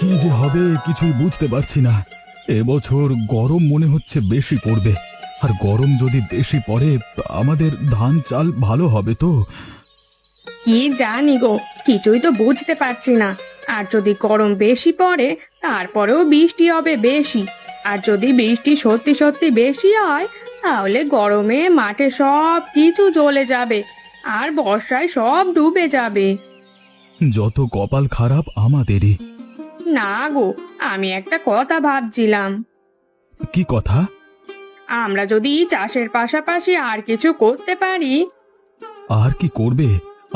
কি যে হবে কিছুই বুঝতে পারছি না। এবছর গরম মনে হচ্ছে বেশি পড়বে, আর গরম যদি বেশি পড়ে আমাদের ধান চাল ভালো হবে তো? কি জানি গো, কিছুই তো বুঝতে পারছি না। আর যদি গরম বেশি পড়ে, তারপরেও বৃষ্টি হবে বেশি। আর যদি বৃষ্টি সত্যি সত্যি বেশি হয়, তাহলে গরমে মাঠে সব কিছু জ্বলে যাবে, আর বর্ষায় সব ডুবে যাবে। যত কপাল খারাপ আমাদেরই। না গো, আমি একটা কথা ভাবছিলাম। কি কথা? আমরা যদি চাষের পাশাপাশি আর কিছু করতে পারি। আর কি করবে?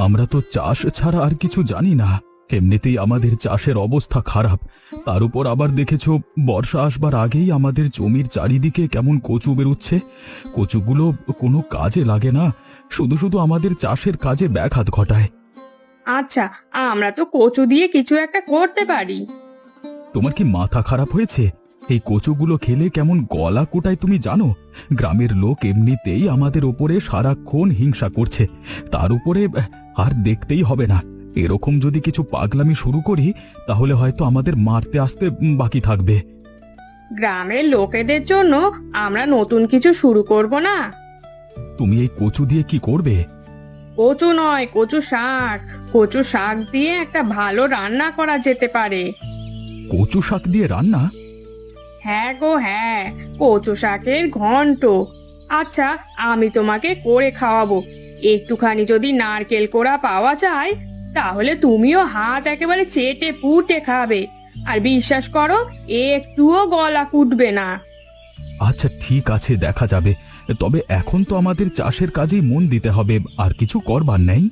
আমরা তো চাষ ছাড়া আর কিছু জানি না। এমনিতেই আমাদের চাষের অবস্থা খারাপ, তার উপর আবার দেখেছো বর্ষা আসবার আগেই আমাদের জমির চারিদিকে কেমন কচু বেরোচ্ছে। কচুগুলো কোনো কাজে লাগে না, শুধু শুধু আমাদের চাষের কাজে ব্যাঘাত ঘটায়। আচ্ছা, আমরা তো কচু দিয়ে কিছু একটা করতে পারি। তোমার কি মাথা খারাপ হয়েছে? এই কচুগুলো খেলে কেমন গলা কোটায় তুমি জানো? গ্রামের লোক এমনিতেই আমাদের ওপরে সারাক্ষণ হিংসা করছে, তার উপরে আর দেখতেই হবে না। এরকম যদি কিছু পাগলামি শুরু করি, তাহলে হয়তো আমাদের মারতে আসতে বাকি থাকবে। গ্রামের লোকেদের জন্য আমরা নতুন কিছু শুরু করব না? তুমি এই কচু দিয়ে কি করবে? কচু নয়, কচু শাক। কচু শাক দিয়ে একটা ভালো রান্না করা যেতে পারে। কচু শাক দিয়ে রান্না? হ্যাঁ গো হ্যাঁ, কচু শাকের ঘন্ট। আচ্ছা, আমি তোমাকে করে খাওয়াবো। একটুখানি যদি নারকেল কোড়া পাওয়া যায়, তাহলে তুমিও হাত একেবারে চেটে পুটে খাবে। আর বিশ্বাস করো, একটুও গলা কুটবে না। আচ্ছা ঠিক আছে, দেখা যাবে। তবে এখন তো আমাদের চাষের কাজেই মন দিতে হবে, আর কিছু করবার নেই।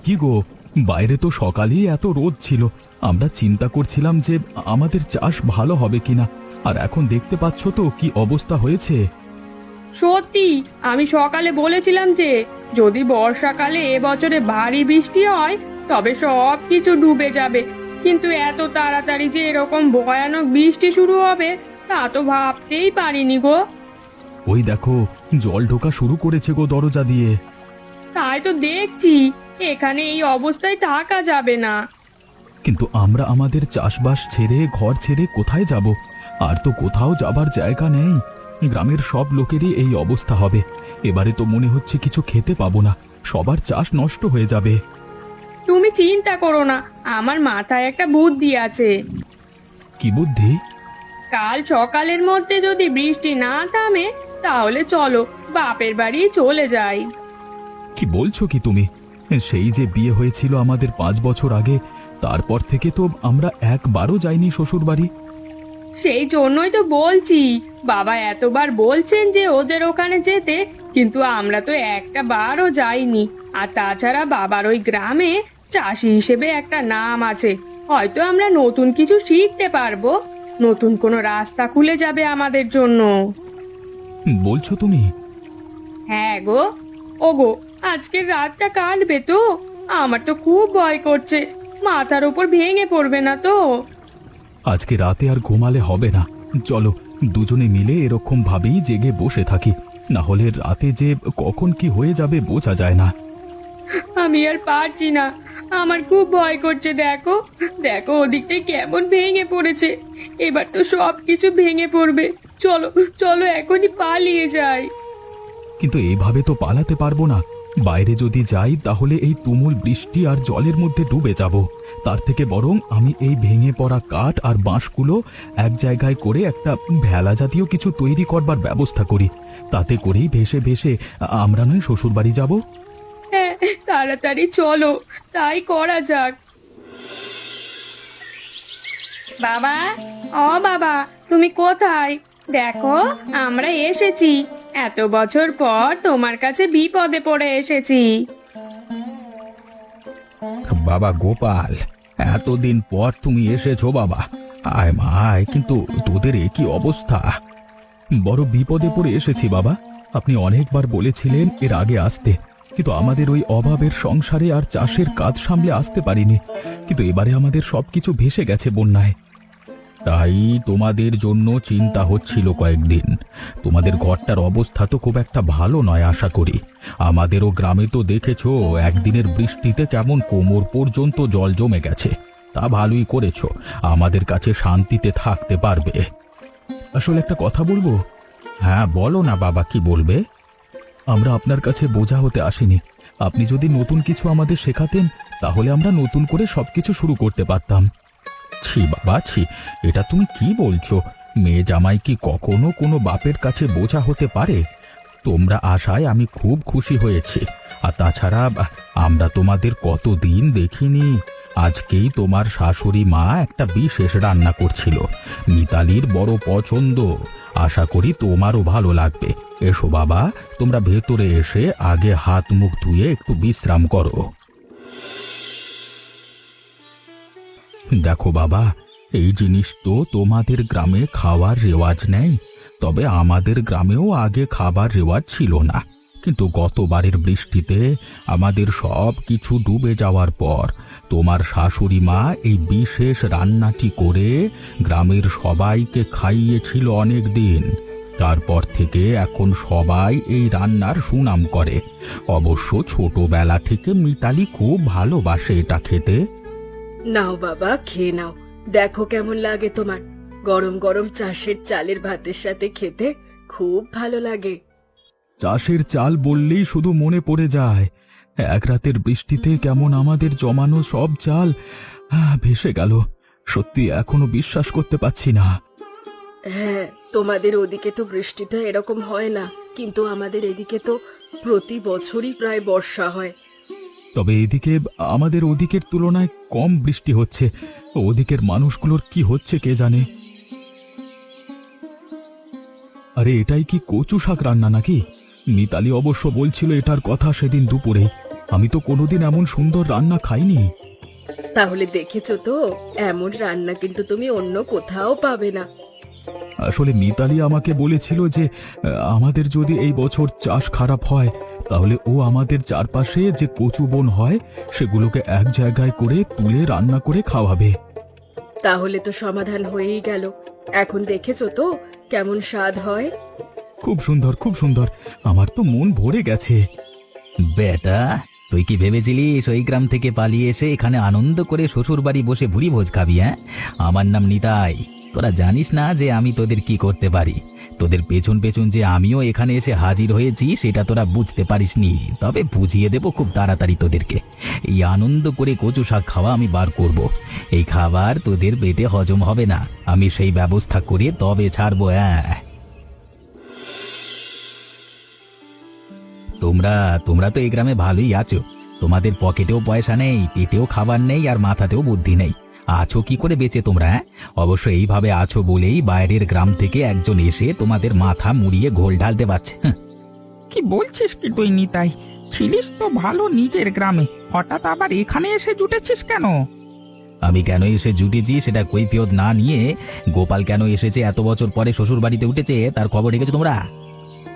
কি গো, বাইরে তো সকালেই এত রোদ ছিল, আমরা চিন্তা করছিলাম যে আমাদের চাষ ভালো হবে কিনা, আর এখন দেখতে পাচ্ছ তো কি অবস্থা হয়েছে। সত্যি, আমি সকালে বলেছিলাম যে যদি বর্ষাকালে এবছরে ভারী বৃষ্টি হয়, তবে সব কিছু ডুবে যাবে। কিন্তু এত তাড়াতাড়ি যে এরকম ভয়ানক বৃষ্টি শুরু হবে, তা তো ভাবতেই পারিনি গো। ওই দেখো, জল ঢোকা শুরু করেছে গো দরজা দিয়ে। তাই তো দেখছি, এখানে এই অবস্থায় থাকা যাবে না। কিন্তু আমরা আমাদের চাষবাস ছেড়ে ঘর ছেড়ে কোথায় যাব? আর তো কোথাও যাবার জায়গা নেই। গ্রামের সব লোকেরই এই অবস্থা হবে। এবারে তো মনে হচ্ছে কিছু খেতে পাবো না, সবার চাষ নষ্ট হয়ে যাবে। তুমি চিন্তা করো না, আমার মাথায় একটা বুদ্ধি আছে। কি বুদ্ধি? কাল সকালের মধ্যে যদি বৃষ্টি না থামে, তাহলে চলো বাপের বাড়ি চলে যাই। কি বলছো কি তুমি? সেই যে বিয়ে হয়েছিল আমাদের 5 বছর আগে, তারপর থেকে তো আমরা একবারও যাইনি শ্বশুর বাড়ি। সেই জন্যই তো বলছি, বাবা এতবার বলছেন যে ওদের ওখানে যেতে, কিন্তু আমরা তো একটা বারও যাইনি। আর তাছাড়া বাবার ওই গ্রামে চাষি হিসেবে একটা নাম আছে। হয়তো আমরা নতুন কিছু শিখতে পারবো, নতুন কোনো রাস্তা খুলে যাবে আমাদের জন্য। বলছো তুমি? হ্যাঁ গো। ওগো, আজকের রাতটা কাটবে তো? আমার তো খুব ভয় করছে, মাথার উপর ভেঙে পড়বে না তো? আজকে রাতে আর ঘুমালে হবে না। চলো দুজনে মিলে এরকম ভাবেই জেগে বসে থাকি, না হলে রাতে যে কখন কি হয়ে যাবে বোঝা যায় না। আমি আর পারছি না, আমার খুব ভয় করছে। দেখো দেখো, ওদিকটাই কেমন ভেঙে পড়েছে। এবার তো সব কিছু ভেঙে পড়বে। চলো চলো, এখনই পালিয়ে যাই। কিন্তু এইভাবে তো পালাতে পারবো না। বাইরে যদি যাই তাহলে এই তুমুল বৃষ্টি আর জলের মধ্যে ডুবে যাব। তার থেকে বরং আমি এই ভেঙে পড়া কাঠ আর বাঁশগুলো এক জায়গায় করে একটা ভেলা জাতীয় কিছু তৈরি করবার ব্যবস্থা করি। তাতে করেই ভেসে ভেসে আমরা নয় শ্বশুর বাড়ি যাব। হ্যাঁ, তাড়াতাড়ি চলো, তাই করা যাক। বাবা, ও বাবা, তুমি কোথায়? দেখো, আমরা এসেছি। এত বছর পর তোমার কাছে বিপদে পড়ে এসেছি। বাবা গোপাল, এতদিন পর তুমি এসেছো বাবা। আয় মা আয়, কিন্তু তোদের এ কি অবস্থা? বড় বিপদে পড়ে এসেছি বাবা। আপনি অনেকবার বলেছিলেন এর আগে আসতে, কিন্তু আমাদের ওই অভাবের সংসারে আর চাষের কাজ সামলে আসতে পারিনি। কিন্তু এবারে আমাদের সবকিছু ভেসে গেছে বন্যায়। তাই তোমাদের জন্য চিন্তা হচ্ছিল কয়েকদিন। তোমাদের ঘরটার অবস্থা তো খুব একটা ভালো নয় আশা করি। আমাদেরও গ্রামে তো দেখেছো একদিনের বৃষ্টিতে কেমন কোমর পর্যন্ত জল জমে গেছে। তা ভালোই করেছো, আমাদের কাছে শান্তিতে থাকতে পারবে। আসলে একটা কথা বলবো? হ্যাঁ বলো না বাবা, কি বলবে? আমরা আপনার কাছে বোঝা হতে আসিনি। আপনি যদি নতুন কিছু আমাদের শেখাতেন তাহলে আমরা নতুন করে সবকিছু শুরু করতে পারতাম। ছি বাবা ছি, এটা তুমি কি বলছো? মেয়ে জামাই কি কখনো কোনো বাপের কাছে বোঝা হতে পারে? তোমরা আসায় আমি খুব খুশি হয়েছি। আর তাছাড়া আমরা তোমাদের কতদিন দেখিনি। আজকেই তোমার শাশুড়ি মা একটা বিশেষ রান্না করছিল, মিতালির বড় পছন্দ। আশা করি তোমারও ভালো লাগবে। এসো বাবা, তোমরা ভেতরে এসে আগে হাত মুখ ধুয়ে একটু বিশ্রাম করো। দেখো বাবা, এই জিনিস তো তোমাদের গ্রামে খাওয়ার রেওয়াজ নেই, তবে আমাদের গ্রামেও আগে খাবার রেওয়াজ ছিল না। কিন্তু গতবারের বৃষ্টিতে আমাদের সব কিছু ডুবে যাওয়ার পর তোমার শাশুড়ি মা এই বিশেষ রান্নাটি করে গ্রামের সবাইকে খাইয়েছিল অনেক দিন। তারপর থেকে এখন সবাই এই রান্নার সুনাম করে। অবশ্য ছোটবেলা থেকে মিতালি খুব ভালোবাসে এটা খেতে। নাও বাবা, খেয়ে নাও। দেখো কেমন লাগে তোমার। গরম গরম চাষের চালের ভাতের সাথে খেতে খুব ভালো লাগে। চাষের চাল বললেই শুধু মনে পড়ে যায় এক রাতের বৃষ্টিতে কেমন আমাদের জমানো সব চাল ভেসে গেল। সত্যি এখনো বিশ্বাস করতে পারছি না। হ্যাঁ, তোমাদের ওদিকে তো বৃষ্টিটা এরকম হয় না, কিন্তু আমাদের এদিকে তো প্রতি বছরই প্রায় বর্ষা হয়। তবে এদিকে আমাদের ওদিকের তুলনায় কম বৃষ্টি হচ্ছে। ওদিকের মানুষগুলোর কি হচ্ছে কে জানে। আরে এটাই কি কচু শাক রান্না নাকি? মিতালি অবশ্য বলছিল এটার কথা সেদিন দুপুরে। আমি তো কোনোদিন এমন সুন্দর রান্না খাইনি। তাহলে দেখেছো তো, এমন রান্না কিন্তু তুমি অন্য কোথাও পাবে না। আসলে মিতালি আমাকে বলেছিল যে আমাদের যদি এই বছর চাষ খারাপ হয় তাহলে ও আমাদের চারপাশে যে কচু বন হয় সেগুলোকে এক জায়গায় করে তুলে রান্না করে খাওয়াবে। তাহলে তো সমাধান হয়েই গেল। এখন দেখেছো তো কেমন স্বাদ হয়। খুব সুন্দর, খুব সুন্দর। আমার তো মন ভরে গেছে। বেটা, তুই কি ভেবেছিলিস ওই গ্রাম থেকে পালিয়ে এসে এখানে আনন্দ করে শ্বশুর বাড়ি বসে ভুরি ভোজ খাবি? হ্যাঁ, আমার নাম নিতাই। তোরা জানিস না যে আমি তোদের কি করতে পারি? তোদের পেছন পেছন যে আমিও এখানে এসে হাজির হয়েছি সেটা তোরা বুঝতে পারিসনি। তবে বুঝিয়ে দেব খুব তাড়াতাড়ি তোদেরকে। এই আনন্দ করে কচু শাক খাওয়া আমি বার করব। এই খাবার তোদের পেটে হজম হবে না, আমি সেই ব্যবস্থা করে তবে ছাড়বো। হ্যাঁ, তোমরা তোমরা তো এই গ্রামে ভালোই আছো। তোমাদের পকেটেও পয়সা নেই, পেটেও খাবার নেই, আর মাথাতেও বুদ্ধি নেই। আছো কি করে বেঁচে তোমরা? অবশ্য এইভাবে আছো বলেই বাইরের গ্রাম থেকে একজন এসে তোমাদের মাথা মুড়িয়ে ঘোল ঢালতে পারছে। কি বলছিস কি তুই নিতাই? ছিলিস তো ভালো নিজের গ্রামে, হঠাৎ আবার এখানে এসে জুটেছিস কেন? আমি কেন এসে জুটেছি সেটা কৈফিয়ত না নিয়ে গোপাল কেন এসেছে এত বছর পরে শ্বশুর বাড়িতে উঠেছে তার খবর রেখেছো তোমরা?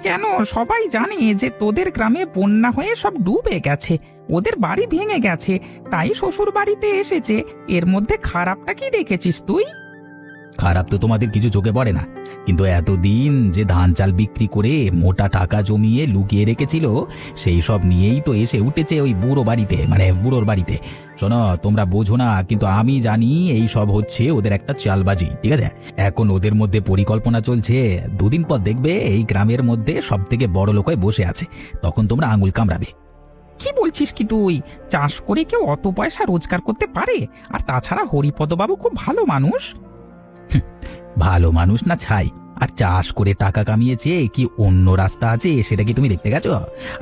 কেন, সবাই জানে যে তোদের গ্রামে বন্যা হয়ে সব ডুবে গেছে, ওদের বাড়ি ভেঙে গেছে, তাই শ্বশুর বাড়িতে এসেছে। এর মধ্যে খারাপটা কি দেখেছিস তুই? খারাপ তো তোমাদের কিছু চোখে পড়ে না, কিন্তু এতদিন যে ধান চাল বিক্রি করে মোটা টাকা জমিয়ে লুকিয়ে রেখেছিল সেই সব নিয়েই তো এসে উঠেছে ওই বুড়ো বাড়িতে, মানে বুড়োর বাড়িতে। শোনো, তোমরা বোঝো না, কিন্তু আমি জানি এই সব হচ্ছে ওদের একটা চালবাজি। ঠিক আছে, এখন ওদের মধ্যে পরিকল্পনা চলছে। দুদিন পর দেখবে এই গ্রামের মধ্যে সব থেকে বড় লোক হয়ে বসে আছে, তখন তোমরা আঙুল কামড়াবে। কি বলছিস কি তুই? চাষ করে কেউ অত পয়সা রোজগার করতে পারে? আর তাছাড়া হরিপদবাবু খুব ভালো মানুষ। ভালো মানুষ না ছাই, আর চাষ করে টাকা কামিয়েছে কি অন্য রাস্তা আছে সেটা কি তুমি দেখতে গেছো?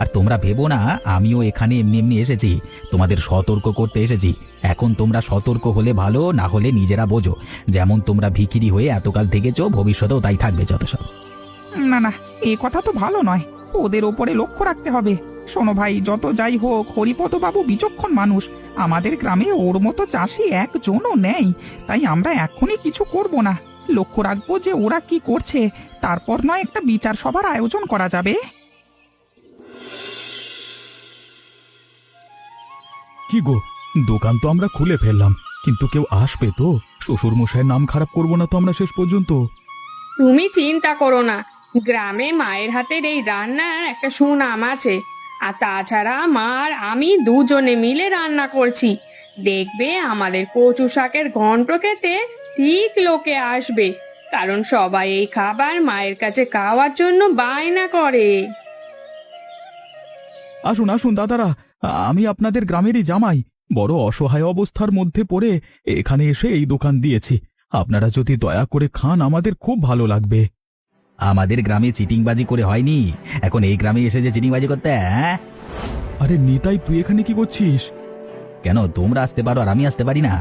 আর তোমরা ভেবো না আমিও এখানে এমনি এমনি এসেছি, তোমাদের সতর্ক করতে এসেছি। এখন তোমরা সতর্ক হলে ভালো, না হলে নিজেরা বোঝো। যেমন তোমরা ভিখিরি হয়ে এতকাল থেকেছো, ভবিষ্যতেও তাই থাকবে যত সব। না না, এ কথা তো ভালো নয়। ওদের ওপরে লক্ষ্য রাখতে হবে। শোনো ভাই, যত যাই হোক হরিপদবাবু বিচক্ষণ মানুষ। আমাদের গ্রামে ওর মতো চাষি একজনও নেই, তাই আমরা এখনই কিছু করব না। লক্ষ্য রাখবো যে ওরা কি করছে, তারপর নয় একটা বিচার সভার আয়োজন করা যাবে। কি গো, দোকান তো আমরা খুলে ফেললাম, কিন্তু কেউ আসবে তো? শ্বশুর মশাইয়ের নাম খারাপ করবো না তো আমরা শেষ পর্যন্ত? তুমি চিন্তা করো না, গ্রামে মায়ের হাতের এই রান্নার একটা সুনাম আছে। আর তাছাড়া মা আর আমি দুজনে মিলে রান্না করছি। দেখবে আমাদের কচু শাকের ঘন্ট খেতে ঠিক লোকে আসবে, কারণ সবাই এই খাবার মায়ের কাছে খাওয়ার জন্য বায়না করে। আসুন আসুন দাদারা, আমি আপনাদের গ্রামেরই জামাই। বড় অসহায় অবস্থার মধ্যে পড়ে এখানে এসে এই দোকান দিয়েছি। আপনারা যদি দয়া করে খান আমাদের খুব ভালো লাগবে। আমাদের গ্রামে চিটিংবাজি করে হয়নি, এখন এই গ্রামে এসে যে চিটিংবাজি করতে, হ্যাঁ? আরে নিতাই, তুই এখানে কি করছিস? কেন তোমরা আসতে পারো আর আমি আসতে পারি না?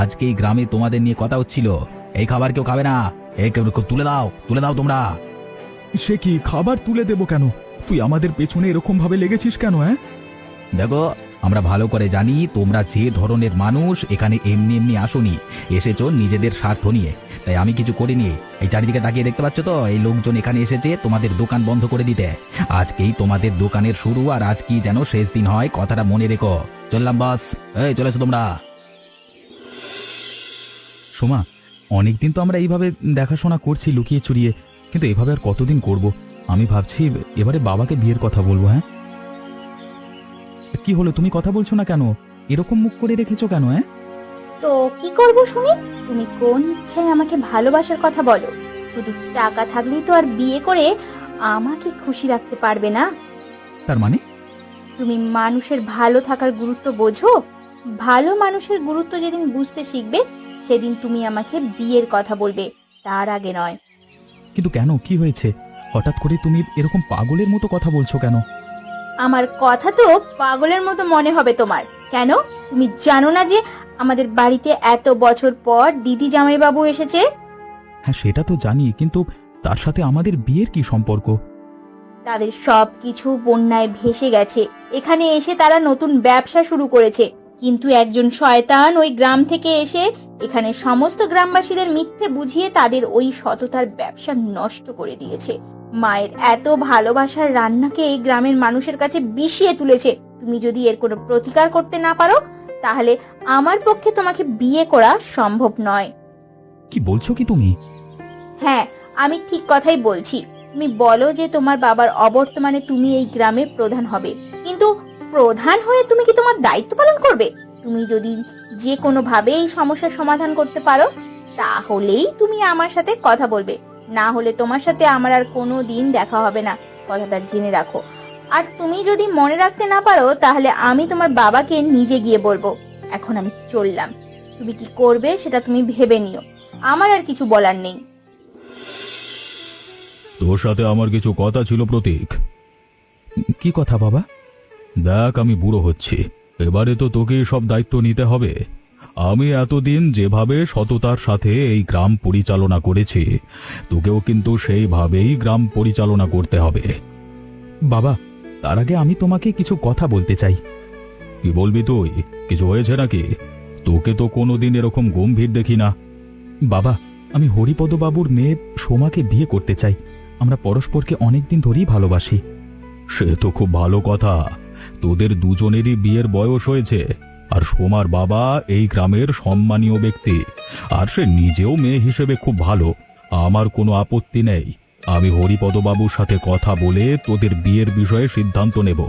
আজকে এই গ্রামে তোমাদের নিয়ে কথা হচ্ছিল, এই খাবার কেউ খাবে না, এই কেউ তুলে দাও তোমরা। সে কি, খাবার তুলে দেবো কেন? তুই আমাদের পেছনে এরকম ভাবে লেগেছিস কেন? হ্যাঁ, দেখো, আমরা ভালো করে জানি তোমরা যে ধরনের মানুষ। এখানে এমনি এমনি আসোনি, এসেছো নিজেদের স্বার্থ নিয়ে। তাই আমি কিছু করিনি। এই চারিদিকে তাকিয়ে দেখতে পাচ্ছ তো, এই লোকজন এখানে এসেছে তোমাদের দোকান বন্ধ করে দিতে। আজকেই তোমাদের দোকানের শুরু, আর আজকেই যেন শেষ দিন হয়, কথাটা মনে রেখো। চললাম বস, এই চলেছো তোমরা। সোমা, অনেকদিন তো আমরা এইভাবে দেখাশোনা করছি লুকিয়ে চুরিয়ে, কিন্তু এভাবে আর কতদিন করব? আমি ভাবছি এবারে বাবাকে বিয়ের কথা বলবো। হ্যাঁ, কি হলো, তুমি কথা বলছো না কেন? এরকম মুখ করে রেখেছো কেন? হ্যাঁ, তো কি করব শুনি? তুমি কোন ইচ্ছায় আমাকে ভালোবাসার কথা বলো? শুধু টাকা থাকলেই তো আর বিয়ে করে আমাকে খুশি রাখতে পারবে না। তার মানে? তুমি মানুষের ভালো থাকার গুরুত্ব বোঝো? ভালো মানুষের গুরুত্ব যেদিন বুঝতে শিখবে সেদিন তুমি আমাকে বিয়ের কথা বলবে, তার আগে নয়। কিন্তু কেন, কি হয়েছে? হঠাৎ করে তুমি এরকম পাগলের মতো কথা বলছো কেন? আমার কথা তো পাগলের মতো মনে হবে তোমার। কেন, তুমি জানো না যে আমাদের বাড়িতে এত বছর পর দিদি জামাইবাবু এসেছে? হ্যাঁ, সেটা তো জানি, কিন্তু তার সাথে আমাদের বিয়ের কি সম্পর্ক? তাদের সবকিছু বন্যায় ভেসে গেছে। এখানে এসে তারা নতুন ব্যবসা শুরু করেছে, কিন্তু একজন শয়তান ওই গ্রাম থেকে এসে এখানে সমস্ত গ্রামবাসীদের মিথ্যে বুঝিয়ে তাদের ওই সততার ব্যবসা নষ্ট করে দিয়েছে। মায়ের এত ভালোবাসার রান্নাকে এই গ্রামের মানুষের কাছে বিষিয়ে তুলেছে। তুমি যদি এর কোনো প্রতিকার করতে না পারো, তাহলে আমার পক্ষে তোমাকে বিয়ে করা সম্ভব নয়। কি বলছো কি তুমি? হ্যাঁ, আমি ঠিক কথাই বলছি। তুমি বলো যে তোমার বাবার অবর্তমানে তুমি এই গ্রামের প্রধান হবে, কিন্তু প্রধান হয়ে তুমি কি তোমার দায়িত্ব পালন করবে? তুমি যদি যে কোনো ভাবে এই সমস্যার সমাধান করতে পারো, তাহলেই তুমি আমার সাথে কথা বলবে, না হলে তোমার সাথে আমার আর কোনো দিন দেখা হবে না, কথাটা জেনে রাখো। আর তুমি যদি মনে রাখতে না পারো, তাহলে আমি তোমার বাবাকে নিজে গিয়ে বলবো। এখন আমি চললাম, তুমি কি করবে সেটা তুমি ভেবে নিও, আমার আর কিছু বলার নেই। তোর সাথে আমার কিছু কথা ছিল প্রতীক। কি কথা বাবা? দেখ, আমি বুড়ো হচ্ছি, এবারে তো তোকে সব দায়িত্ব নিতে হবে। আমি এতদিন যেভাবে সততার সাথে এই গ্রাম পরিচালনা করেছি, তোকেও কিন্তু সেইভাবেই গ্রাম পরিচালনা করতে হবে। বাবা, তার আগে আমি তোমাকে কিছু কথা বলতে চাই। কি বলবি তুই? কিছু হয়েছে নাকি? তোকে তো কোনোদিন এরকম গম্ভীর দেখি না। বাবা, আমি হরিপদ বাবুর মেয়ে সোমাকে বিয়ে করতে চাই। আমরা পরস্পরকে অনেকদিন ধরেই ভালোবাসি। সে তো খুব ভালো কথা। তোদের দুজনেরই বিয়ের বয়স হয়েছে, আর সোমার বাবা এই গ্রামের সম্মানীয় ব্যক্তি, আর সে নিজেও মেয়ে হিসেবে খুব ভালো। আমার কোনো আপত্তি নেই। আমি হরিপদ বাবুর সাথে কথা বলে তোদের বিয়ের বিষয়ে সিদ্ধান্ত নেব,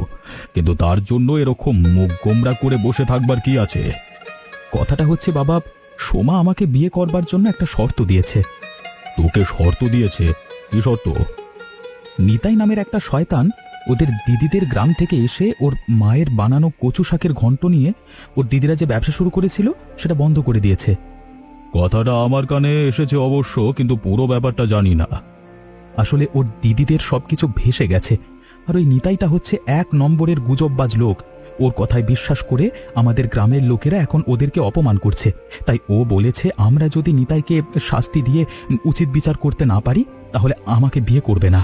কিন্তু তার জন্য এরকম মুখ গোমরা করে বসে থাকবার কি আছে? কথাটা হচ্ছে বাবা, সোমা আমাকে বিয়ে করবার জন্য একটা শর্ত দিয়েছে। তোকে শর্ত দিয়েছে? কি শর্ত? নিতাই নামের একটা শয়তান ওদের দিদিদের গ্রাম থেকে এসে ওর মায়ের বানানো কচু শাকের ঘন্ট নিয়ে ওর দিদিরা যে ব্যবসা শুরু করেছিল সেটা বন্ধ করে দিয়েছে। কথাটা আমার কানে এসেছে অবশ্য, কিন্তু পুরো ব্যাপারটা জানি না। আসলে ওর দিদিদের সবকিছু ভেসে গেছে, আর ওই নিতাইটা হচ্ছে 1 নম্বরের গুজববাজ লোক। ওর কথায় বিশ্বাস করে আমাদের গ্রামের লোকেরা এখন ওদেরকে অপমান করছে। তাই ও বলেছে আমরা যদি নিতাইকে শাস্তি দিয়ে উচিত বিচার করতে না পারি, তাহলে আমাকে বিয়ে করবে না।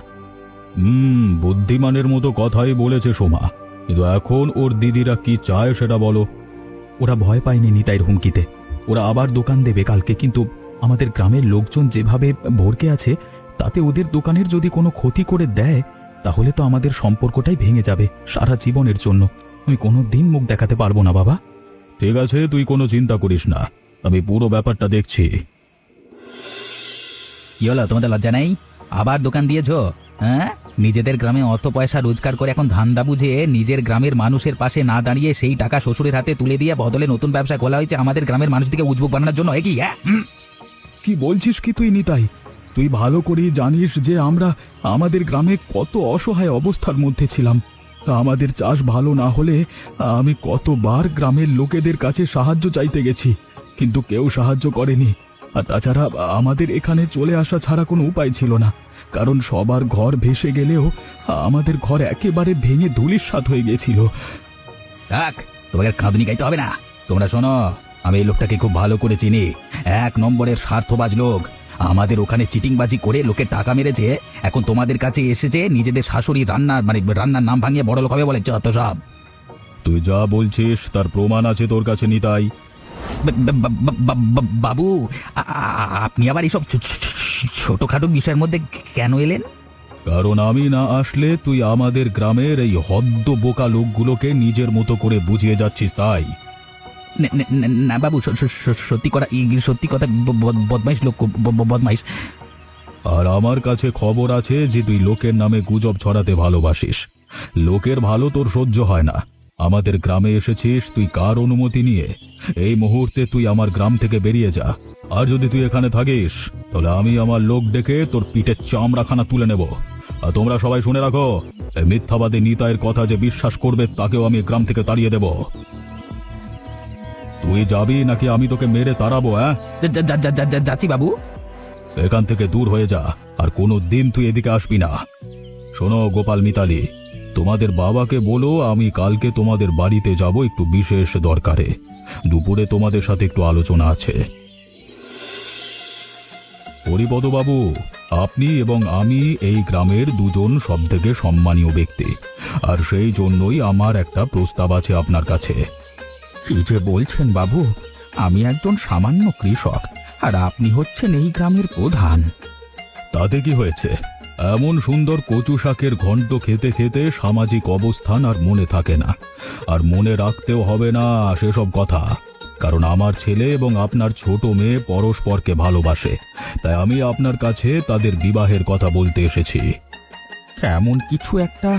বুদ্ধিমানের মতো কথাই বলেছে সোমা, কিন্তু এখন ওর দিদিরা কি চায় সেটা বলো। ওরা ভয় পায়নি নিতাইয়ের হুমকিতে। ওরা আবার দোকান দেবে কালকে, কিন্তু আমাদের গ্রামের লোকজন যেভাবে ভরকে আছে, তাতে ওদের দোকানের যদি কোনো ক্ষতি করে দেয়, তাহলে তো আমাদের সম্পর্কটাই ভেঙে যাবে সারা জীবনের জন্য। আমি কোনো দিন মুখ দেখাতে পারবো না বাবা। ঠিক আছে, তুই কোনো চিন্তা করিস না। আমি পুরো ব্যাপারটা দেখছি। কি হলো, তোমাদের লজ্জা নেই? আবার দোকান দিয়েছো? হ্যাঁ, নিজেদের গ্রামে অত পয়সা রোজগার করে এখন ধান্দা বুঝে নিজের গ্রামের মানুষের পাশে না দাঁড়িয়ে সেই টাকা শ্বশুরের হাতে তুলে দিয়ে বদলে নতুন ব্যবসা খোলা হয়েছে আমাদের গ্রামের মানুষদিকে উজবুক বানানোর জন্য, কি? হ্যাঁ, কি বলছিস কি তুই নিতাই? তুই ভালো করেই জানিস যে আমরা আমাদের গ্রামে কত অসহায় অবস্থার মধ্যে ছিলাম। আমাদের চাষ ভালো না হলে আমি কতবার গ্রামের লোকেদের কাছে সাহায্য চাইতে গেছি, কিন্তু কেউ সাহায্য করেনি। আর তাছাড়া আমাদের এখানে চলে আসা ছাড়া কোনো উপায় ছিল না, কারণ সবার ঘর ভেসে গেলেও আমাদের ঘর একেবারে ভেঙে ধূলিসাৎ হয়ে গেছিল। থাক, তোমাকে আর কাঁদুনি গাইতে হবে না। তোমরা শোনো, আমি এই লোকটাকে খুব ভালো করে চিনি। এক নম্বরের স্বার্থবাজ লোক। আমাদের ওখানে চিটিংবাজি করে লোকের টাকা মেরেছে, এখন তোমাদের কাছে এসেছে নিজেদের শাশুড়ি রান্নার নাম ভাঙিয়ে বড় লোক হবে বলে যত সব। তুই যা বলছিস তার প্রমাণ আছে তোর কাছে নিতাই? বাবু, আপনি আবার এইসব ছোটখাটো বিষয়ের মধ্যে কেন এলেন? কারণ আমি না আসলে তুই আমাদের গ্রামের এই হদ্দ বোকা লোকগুলোকে নিজের মতো করে বুঝিয়ে যাচ্ছিস, তাই? না বাবু, সত্যি কথা বদমাইশ লোক, বদমাইশ। আর আমার কাছে খবর আছে যে তুই লোকের নামে গুজব ছড়াতে ভালোবাসিস। লোকের ভালো তোর সহ্য হয় না। আমাদের গ্রামে এসেছিস তুই কার অনুমতি নিয়ে? এই মুহূর্তে তুই আমার গ্রাম থেকে বেরিয়ে যা। আর যদি তুই এখানে থাকিস তাহলে আমি আমার লোক ডেকে তোর পিঠের চামড়াখানা তুলে নেব। আর তোমরা সবাই শুনে রাখো, এই মিথ্যাবাদী নিতাইয়ের কথা যে বিশ্বাস করবে তাকেও আমি গ্রাম থেকে তাড়িয়ে দেব। তুই যাবি নাকি আমি তোকে মেরে তাড়াবো? হ্যাঁ, যাচ্ছি বাবু। এখান থেকে দূর হয়ে যা, আর কোনো দিন তুই এদিকে আসবি না। শোনো গোপাল, মিতালি, তোমাদের বাবাকে বলো আমি কালকে তোমাদের বাড়িতে যাব একটু বিশেষ দরকারে। দুপুরে তোমাদের সাথে একটু আলোচনা আছে। হরিপদবাবু, আপনি এবং আমি এই গ্রামের দুজন সবথেকে সম্মানীয় ব্যক্তি, আর সেই জন্যই আমার একটা প্রস্তাব আছে আপনার কাছে। কি যে বলছেন বাবু, আমি একজন সামান্য কৃষক আর আপনি হচ্ছেন এই গ্রামের প্রধান। তাতে কি হয়েছে? এমন সুন্দর কচু শাকের ঘন্ট খেতে খেতে সামাজিক অবস্থান আর মনে থাকে না, আর মনে রাখতেও হবে না সেসব কথা। কারণ আমার ছেলে এবং আপনার ছোট মেয়ে পরস্পরকে ভালোবাসে, তাই আমি আপনার কাছে তাদের বিবাহের কথা বলতে এসেছি। এমন কিছু একটা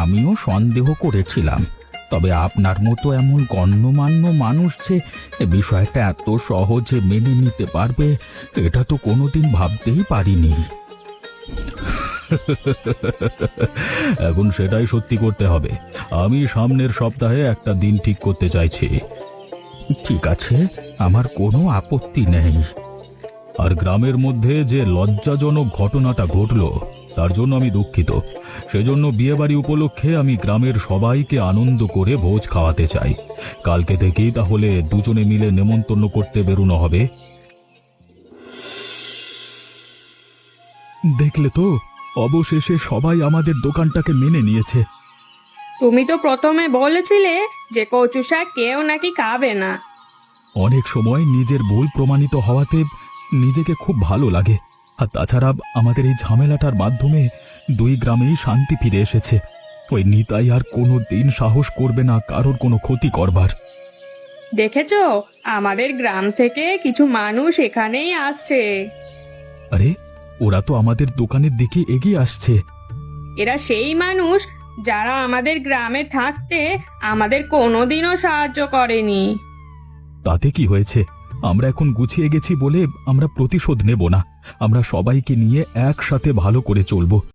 আমিও সন্দেহ করেছিলাম, তবে আপনার মতো এমন গণ্যমান্য মানুষ যে বিষয়টা এত সহজে মেনে নিতে পারবে এটা তো কোনোদিন ভাবতেই পারিনি। এখন সেটাই সত্যি করতে হবে। আমি সামনের সপ্তাহে একটা দিন ঠিক করতে চাইছি। ঠিক আছে, আমার কোনো আপত্তি নেই। আর গ্রামের মধ্যে যে লজ্জাজনক ঘটনাটা ঘটলো তার জন্য আমি দুঃখিত। সেজন্য বিয়েবাড়ি উপলক্ষে আমি গ্রামের সবাইকে আনন্দ করে ভোজ খাওয়াতে চাই। কালকে থেকেই তাহলে দুজনে মিলে নেমন্তন্ন করতে বেরোনো হবে। দেখলে তো, অবশেষে সবাই আমাদের দোকানটাকে মেনে নিয়েছে। তুমি তো প্রথমে বলেছিলে যে কচু শাক কেউ নাকি খাবে না। অনেক সময় নিজের ভুল প্রমাণিত হওয়াতে নিজেকে খুব ভালো লাগে। আর তাছাড়া আমাদের এই ঝামেলাটার মাধ্যমে দুই গ্রামেই শান্তি ফিরে এসেছে। ওই নিতাই আর কোনো দিন সাহস করবে না কারোর কোনো ক্ষতি করবার। দেখেছো, আমাদের গ্রাম থেকে কিছু মানুষ এখানেই আসছে। আরে, ওরা তো আমাদের দোকানের দিকে এগিয়ে আসছে। এরা সেই মানুষ যারা আমাদের গ্রামে থাকতে আমাদের কোনোদিনও সাহায্য করেনি। তাতে কি হয়েছে? আমরা এখন গুছিয়ে গেছি বলে আমরা প্রতিশোধ নেব না। আমরা সবাইকে নিয়ে একসাথে ভালো করে চলবো।